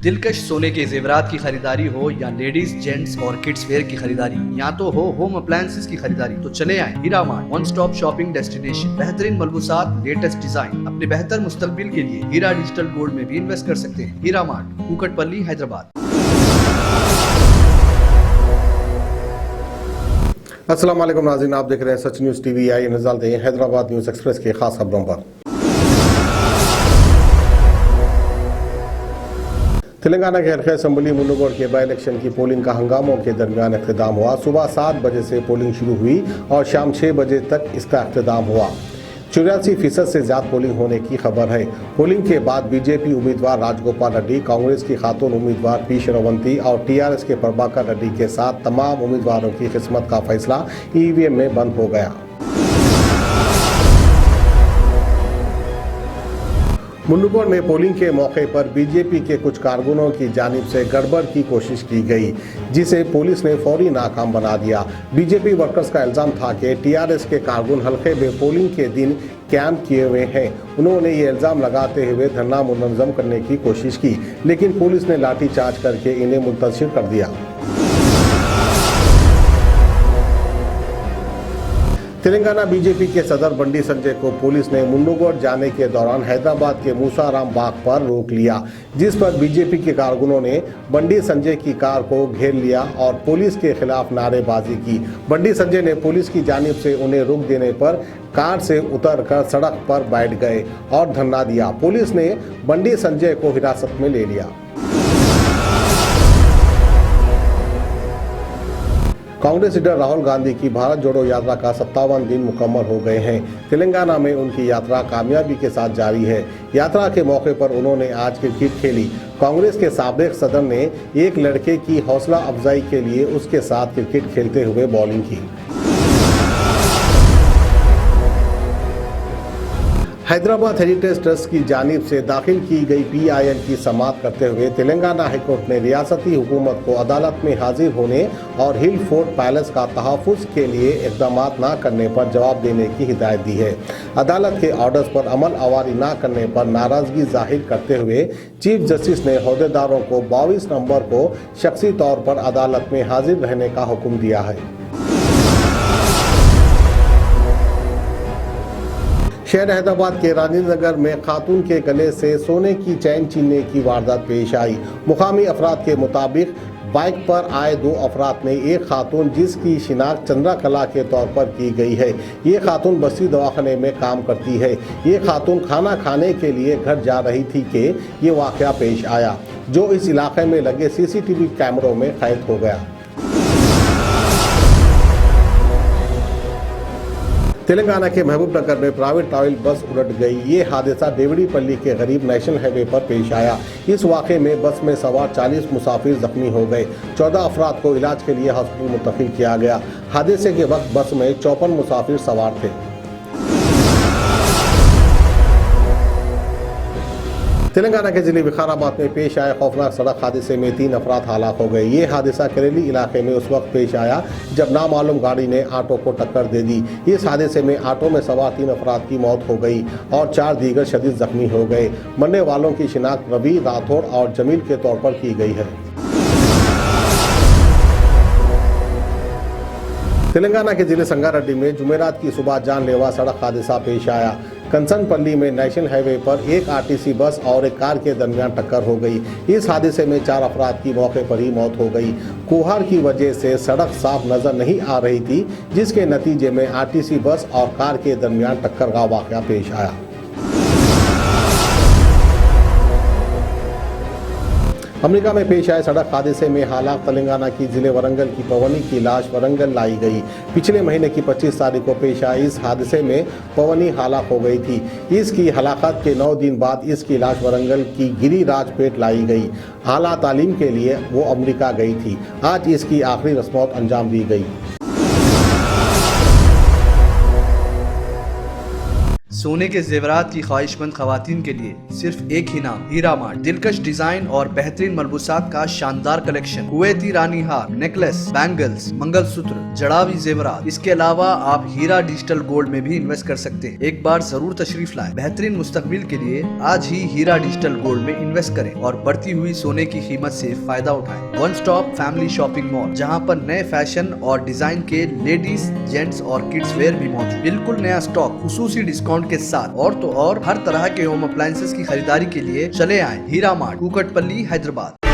दिलकश सोने के जेवरात की खरीदारी हो या लेडीज जेंट्स और किड्स वेयर की खरीदारी, या तो हो होम अप्लायंसेस की खरीदारी, तो चले आए Heera Mart, one stop shopping destination. बेहतरीन मलबूसात, लेटेस्ट डिजाइन, अपने बेहतर मुस्तकबिल के लिए हीरा डिजिटल गोल्ड में भी इन्वेस्ट कर सकते हैं। हीरा मार्ट, कुकटपल्ली, हैदराबाद। अस्सलाम वालेकुम नाज़रीन, आप देख रहे हैं सच न्यूज़ टीवी। आई नजर दें हैदराबाद न्यूज़ एक्सप्रेस के खास खबरों पर। तेलंगाना के हल्के असम्बली मुन्नुगोड के बाई इलेक्शन की पोलिंग का हंगामों के दरमियान अख्तिताम हुआ। सुबह 7 बजे से पोलिंग शुरू हुई और शाम 6 बजे तक इसका अख्तिताम हुआ। 84% से ज्यादा पोलिंग होने की खबर है। पोलिंग के बाद बीजेपी उम्मीदवार राजगोपाल रेड्डी, कांग्रेस की खातून उम्मीदवार पी श्रवंती और टीआरएस के प्रभाकर रेड्डी के साथ तमाम उम्मीदवारों की किस्मत का फैसला ईवीएम में बंद हो गया। मुन्नुगोड में पोलिंग के मौके पर बीजेपी के कुछ कारकुनों की जानिब से गड़बड़ की कोशिश की गई, जिसे पुलिस ने फौरी नाकाम बना दिया। बीजेपी वर्कर्स का इल्जाम था कि टीआरएस के कारकुन हल्के में पोलिंग के दिन कैंप किए हुए हैं। उन्होंने ये इल्जाम लगाते हुए धरना मुनज़्ज़म करने की कोशिश की, लेकिन पुलिस ने लाठीचार्ज करके इन्हें मुंतशिर कर दिया। तेलंगाना बीजेपी के सदर बंडी संजय को पुलिस ने मुन्नुगोड जाने के दौरान हैदराबाद के मूसाराम बाग पर रोक लिया, जिस पर बीजेपी के कारकुनों ने बंडी संजय की कार को घेर लिया और पुलिस के खिलाफ नारेबाजी की। बंडी संजय ने पुलिस की जानिब से उन्हें रोक देने पर कार से उतरकर सड़क पर बैठ गए और धरना दिया। पुलिस ने बंडी संजय को हिरासत में ले लिया। कांग्रेस लीडर राहुल गांधी की भारत जोड़ो यात्रा का 57 दिन मुकम्मल हो गए हैं। तेलंगाना में उनकी यात्रा कामयाबी के साथ जारी है। यात्रा के मौके पर उन्होंने आज क्रिकेट खेली। कांग्रेस के साबिक सदर ने एक लड़के की हौसला अफजाई के लिए उसके साथ क्रिकेट खेलते हुए बॉलिंग की। हैदराबाद हेरिटेज ट्रस्ट की जानिब से दाखिल की गई PIL की समाअत करते हुए तेलंगाना हाईकोर्ट ने रियासती हुकूमत को अदालत में हाजिर होने और हिल फोर्ट पैलेस का तहफ़्फ़ुज़ के लिए इक़दाम न करने पर जवाब देने की हिदायत दी है। अदालत के ऑर्डर्स पर अमल आवारी न करने पर नाराज़गी जाहिर करते हुए चीफ जस्टिस ने अहदेदारों को 22 नवंबर को शख्सी तौर पर अदालत में हाजिर रहने का हुक्म दिया है। शहर हैदराबाद के रानी नगर में खातून के गले से सोने की चैन छीनने की वारदात पेश आई। मुकामी अफराद के मुताबिक बाइक पर आए 2 अफराद ने एक खातून जिसकी शिनाख्त चंद्रा कला के तौर पर की गई है। ये खातून बस्ती दवाखाने में काम करती है। ये खातून खाना खाने के लिए घर जा रही थी कि ये वाक़या पेश आया, जो इस इलाके में लगे CCTV कैमरों में कैद हो गया। तेलंगाना के महबूब नगर में प्राइवेट ट्रैवल बस उलट गई। ये हादसा देवड़ीपल्ली के करीब नेशनल हाईवे पर पेश आया। इस वाक़े में बस में सवार 40 मुसाफिर जख्मी हो गए। 14 अफराद को इलाज के लिए हॉस्पिटल मुंतकिल किया गया। हादसे के वक्त बस में 54 मुसाफिर सवार थे। तेलंगाना के जिले विकाराबाद में पेश आए खौफनाक सड़क हादसे में 3 अफराद हलाक हो गए। ये हादसा करेली इलाके में उस वक्त पेश आया जब नामालूम गाड़ी ने ऑटो को टक्कर दे दी। इस हादसे में ऑटो में सवार 3 अफराद की मौत हो गई और 4 दीगर शदीद जख्मी हो गए। मरने वालों की शिनाख्त रवि, राठौड़ और जमील के तौर पर की गई है। तेलंगाना के जिले संगारेड्डी में जुमेरात की सुबह जानलेवा सड़क हादसा पेश आया। कंसनपल्ली में नेशनल हाईवे पर एक RTC बस और एक कार के दरमियान टक्कर हो गई। इस हादसे में 4 अफराद की मौके पर ही मौत हो गई। कोहर की वजह से सड़क साफ नजर नहीं आ रही थी, जिसके नतीजे में RTC बस और कार के दरमियान टक्कर का वाक़या पेश आया। अमेरिका में पेश आए सड़क हादसे में हलाक तेलंगाना की जिले वरंगल की पवनी की लाश वरंगल लाई गई। पिछले महीने की 25 तारीख को पेश आए इस हादसे में पवनी हलाक हो गई थी। इसकी हलाकत के 9 दिन बाद इसकी लाश वरंगल की गिरिराजपेट लाई गई। आला तालीम के लिए वो अमेरिका गई थी। आज इसकी आखिरी रस्मौत अंजाम दी गई। सोने के जेवरात की ख्वाहिशमंद खवातीन के लिए सिर्फ एक ही नाम, हीरा मार्ट। दिलकश डिजाइन और बेहतरीन मलबूसात का शानदार कलेक्शन, कुवैती रानी हार, नेकलेस, बैंगल्स, मंगलसूत्र, जड़ावी जेवरात। इसके अलावा आप हीरा डिजिटल गोल्ड में भी इन्वेस्ट कर सकते हैं। एक बार जरूर तशरीफ लाएं। बेहतरीन मुस्तकबिल के लिए आज ही हीरा डिजिटल गोल्ड में इन्वेस्ट करें और बढ़ती हुई सोने की कीमत से फायदा उठाएं। One stop family shopping mall, जहां पर नए फैशन और डिजाइन के लेडीज, जेंट्स और किड्स वेयर भी मौजूद। बिल्कुल नया स्टॉक खुसूसी डिस्काउंट के साथ। और तो और हर तरह के होम अप्लायंसेस की खरीदारी के लिए चले आए हीरा मार्ट, कुकटपल्ली, हैदराबाद।